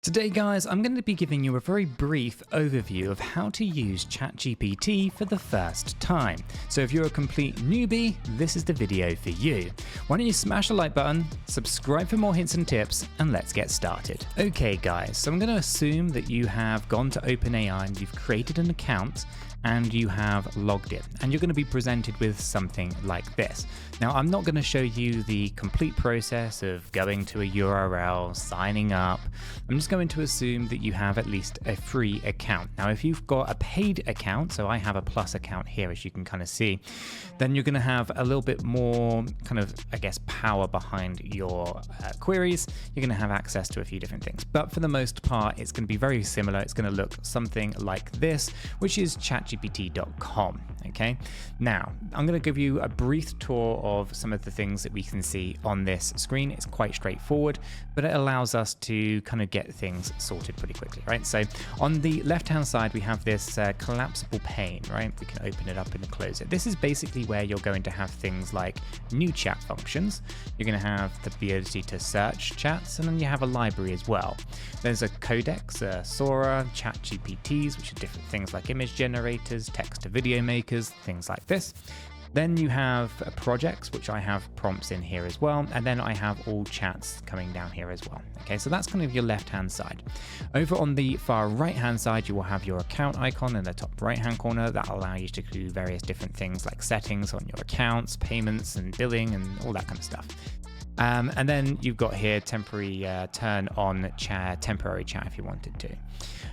Today guys, I'm going to be giving you a very brief overview of how to use ChatGPT for the first time. So if you're a complete newbie, this is the video for you. Why don't you smash the like button, subscribe for more hints and tips, and let's get started. Okay guys, so I'm going to assume that you have gone to OpenAI and you've created an account and you have logged in, and you're going to be presented with something like this. Now, I'm not going to show you the complete process of going to a URL, signing up. I'm just going to assume that you have at least a free account. Now, if you've got a paid account, so I have a Plus account here, as you can kind of see, then you're going to have a little bit more kind of, I guess, power behind your queries. You're going to have access to a few different things, but for the most part, it's going to be very similar. It's going to look something like this, which is ChatGPT.com. Okay, now I'm going to give you a brief tour of some of the things that we can see on this screen. It's quite straightforward, but it allows us to kind of get things sorted pretty quickly, right? So on the left-hand side, we have this collapsible pane, right? We can open it up and close it. This is basically where you're going to have things like new chat functions. You're going to have the ability to search chats, and then you have a library as well. There's a codex, Sora, ChatGPTs, which are different things like image generators, text to video makers, things like this. Then you have projects, which I have prompts in here as well, and then I have all chats coming down here as well. Okay, so that's kind of your left-hand side. Over on the far right-hand side, you will have your account icon in the top right-hand corner. That'll allow you to do various different things like settings on your accounts, payments and billing and all that kind of stuff. And then you've got here temporary turn on temporary chat if you wanted to.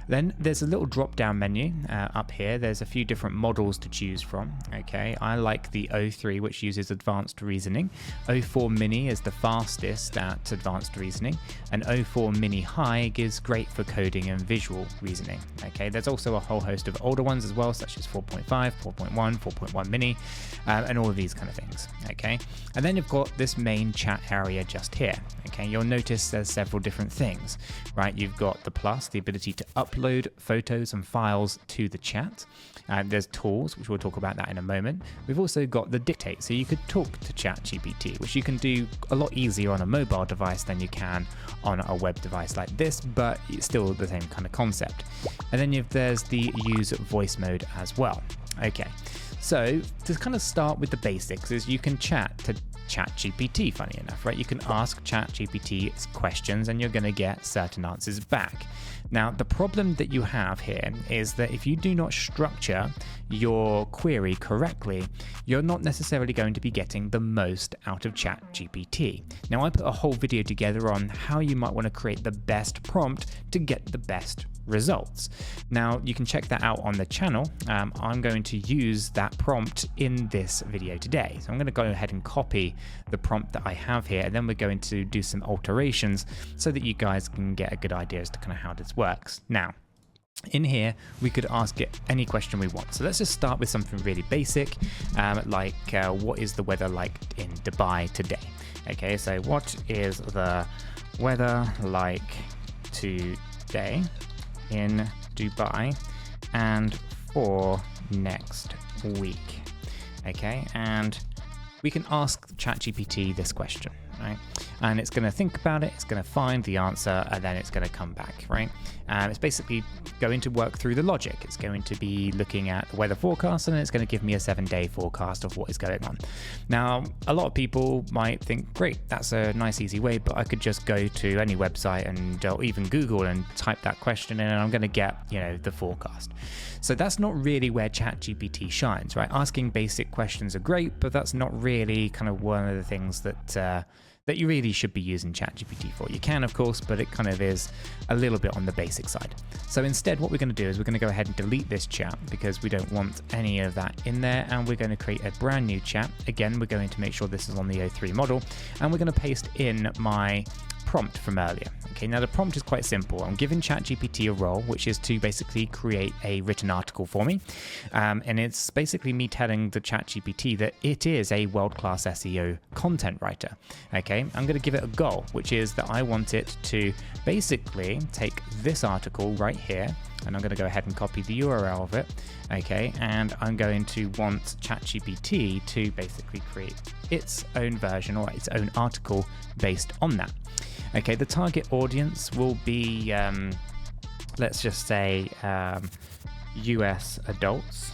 Then there's a little drop down menu up here. There's a few different models to choose from. Okay, I like the O3, which uses advanced reasoning. O4 mini is the fastest at advanced reasoning, and O4 mini high gives great for coding and visual reasoning. Okay, there's also a whole host of older ones as well, such as 4.5, 4.1, 4.1 mini, and all of these kind of things. Okay, and then you've got this main chat area just here. Okay, you'll notice there's several different things, right? You've got the plus, the ability to upload photos and files to the chat. There's tools, which we'll talk about that in a moment. We've also got the dictate, so you could talk to ChatGPT, which you can do a lot easier on a mobile device than you can on a web device like this, but it's still the same kind of concept. And then there's the use voice mode as well. Okay, so to kind of start with the basics is you can chat to ChatGPT, funny enough, right? You can ask ChatGPT questions and you're going to get certain answers back. Now, the problem that you have here is that if you do not structure your query correctly, you're not necessarily going to be getting the most out of ChatGPT. Now, I put a whole video together on how you might want to create the best prompt to get the best results. Now, you can check that out on the channel. I'm going to use that prompt in this video today. So I'm going to go ahead and copy the prompt that I have here, and then we're going to do some alterations so that you guys can get a good idea as to kind of how this works. Now, in here, we could ask it any question we want. So let's just start with something really basic, like what is the weather like in Dubai today? Okay, so what is the weather like today in Dubai and for next week? Okay, and we can ask ChatGPT this question, right? And it's going to think about it, it's going to find the answer, and then it's going to come back, right? It's basically going to work through the logic. It's going to be looking at the weather forecast, and then it's going to give me a 7-day forecast of what is going on. Now, a lot of people might think, great, that's a nice, easy way, but I could just go to any website and or even Google and type that question in, and I'm going to get, the forecast. So that's not really where ChatGPT shines, right? Asking basic questions are great, but that's not really kind of one of the things that you really should be using ChatGPT for. You can, of course, but it kind of is a little bit on the basic side. So instead, what we're going to do is we're going to go ahead and delete this chat because we don't want any of that in there, and we're going to create a brand new chat. Again, we're going to make sure this is on the O3 model, and we're going to paste in my prompt from earlier. Okay, now the prompt is quite simple. I'm giving ChatGPT a role, which is to basically create a written article for me. And it's basically me telling the ChatGPT that it is a world-class SEO content writer. Okay, I'm going to give it a goal, which is that I want it to basically take this article right here, and I'm going to go ahead and copy the URL of it. Okay, and I'm going to want ChatGPT to basically create its own version or its own article based on that. Okay, the target audience will be, let's just say, US adults.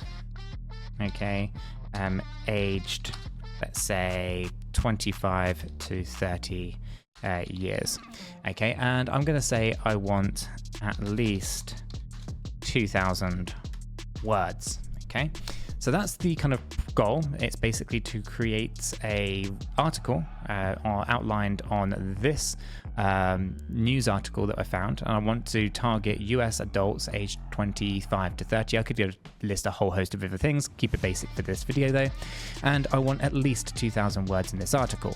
Okay, aged, let's say, 25 to 30 years. Okay, and I'm going to say I want at least 2,000 words. Okay, so that's the kind of goal. It's basically to create a article outlined on this news article that I found, and I want to target US adults aged 25 to 30. I could list a whole host of other things, keep it basic for this video though, and I want at least 2,000 words in this article.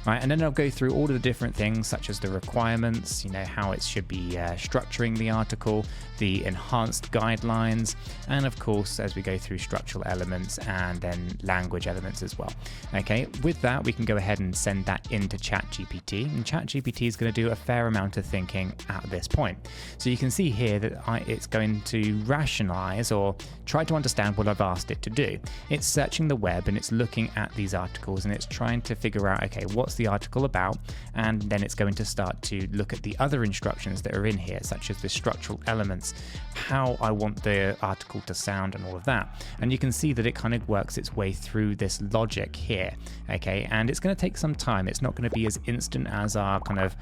Right, and then I'll go through all of the different things such as the requirements, how it should be structuring the article, the enhanced guidelines, and of course as we go through structural elements and then language elements as well. Okay, with that we can go ahead and send that into ChatGPT, and ChatGPT is going to do a fair amount of thinking at this point. So you can see here that it's going to rationalize or try to understand what I've asked it to do. It's searching the web and it's looking at these articles and it's trying to figure out, okay, what's the article about? And then it's going to start to look at the other instructions that are in here, such as the structural elements, how I want the article to sound and all of that. And you can see that it kind of works its way through this logic here. Okay, and it's going to take some time. It's not going to be as instant as our kind of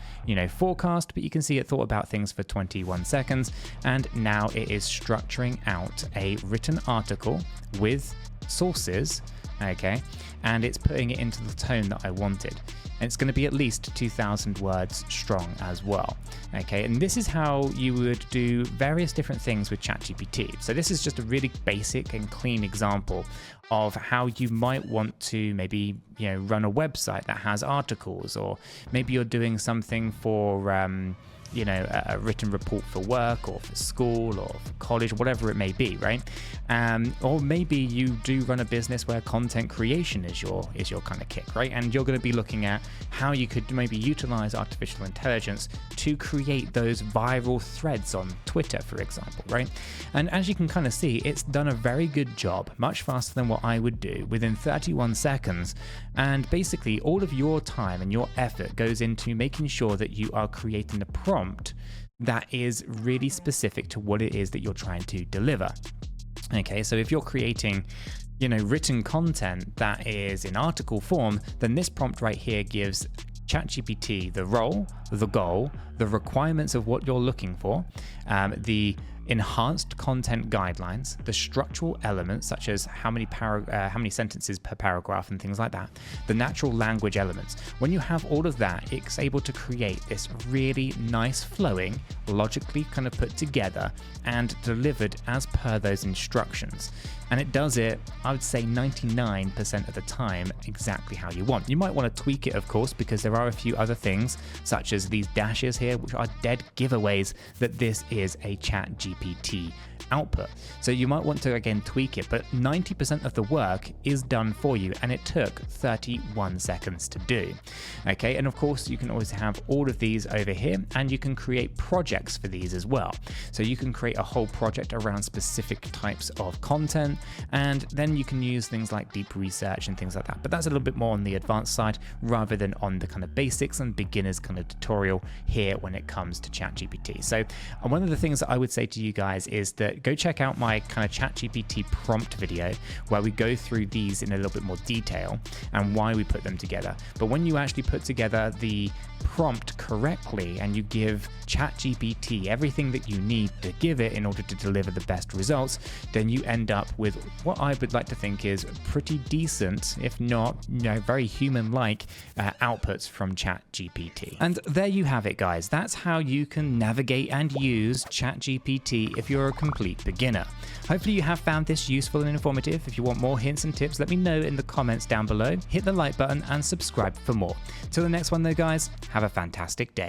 forecast, but you can see it thought about things for 21 seconds, and now it is structuring out a written article with sources, okay, and it's putting it into the tone that I wanted. And it's going to be at least 2,000 words strong as well. Okay, and this is how you would do various different things with ChatGPT. So this is just a really basic and clean example of how you might want to maybe run a website that has articles, or maybe you're doing something for a written report for work or for school or for college, whatever it may be, right? Or maybe you do run a business where content creation is your kind of kick, right? And you're going to be looking at how you could maybe utilize artificial intelligence to create those viral threads on Twitter, for example, right? And as you can kind of see, it's done a very good job, much faster than what I would do, within 31 seconds. And basically all of your time and your effort goes into making sure that you are creating a prompt that is really specific to what it is that you're trying to deliver. Okay, so if you're creating written content that is in article form, then this prompt right here gives ChatGPT the role, the goal, the requirements of what you're looking for, the enhanced content guidelines, the structural elements such as how many sentences per paragraph and things like that, the natural language elements. When you have all of that, it's able to create this really nice flowing, logically kind of put together and delivered as per those instructions. And it does it, I would say 99% of the time, exactly how you want. You might want to tweak it, of course, because there are a few other things, such as these dashes here, which are dead giveaways that this is a ChatGPT output. So you might want to again tweak it, but 90% of the work is done for you, and it took 31 seconds to do. Okay, and of course you can always have all of these over here, and you can create projects for these as well. So you can create a whole project around specific types of content, and then you can use things like deep research and things like that. But that's a little bit more on the advanced side rather than on the kind of basics and beginners kind of tutorial here when it comes to ChatGPT. So one of the things that I would say to you guys is that go check out my kind of ChatGPT prompt video where we go through these in a little bit more detail and why we put them together. But when you actually put together the prompt correctly and you give ChatGPT everything that you need to give it in order to deliver the best results, then you end up with what I would like to think is pretty decent, if not very human-like outputs from ChatGPT. And there you have it, guys. That's how you can navigate and use ChatGPT if you're a complete beginner. Hopefully you have found this useful and informative. If you want more hints and tips, let me know in the comments down below. Hit the like button and subscribe for more. Till the next one though, guys, have a fantastic day.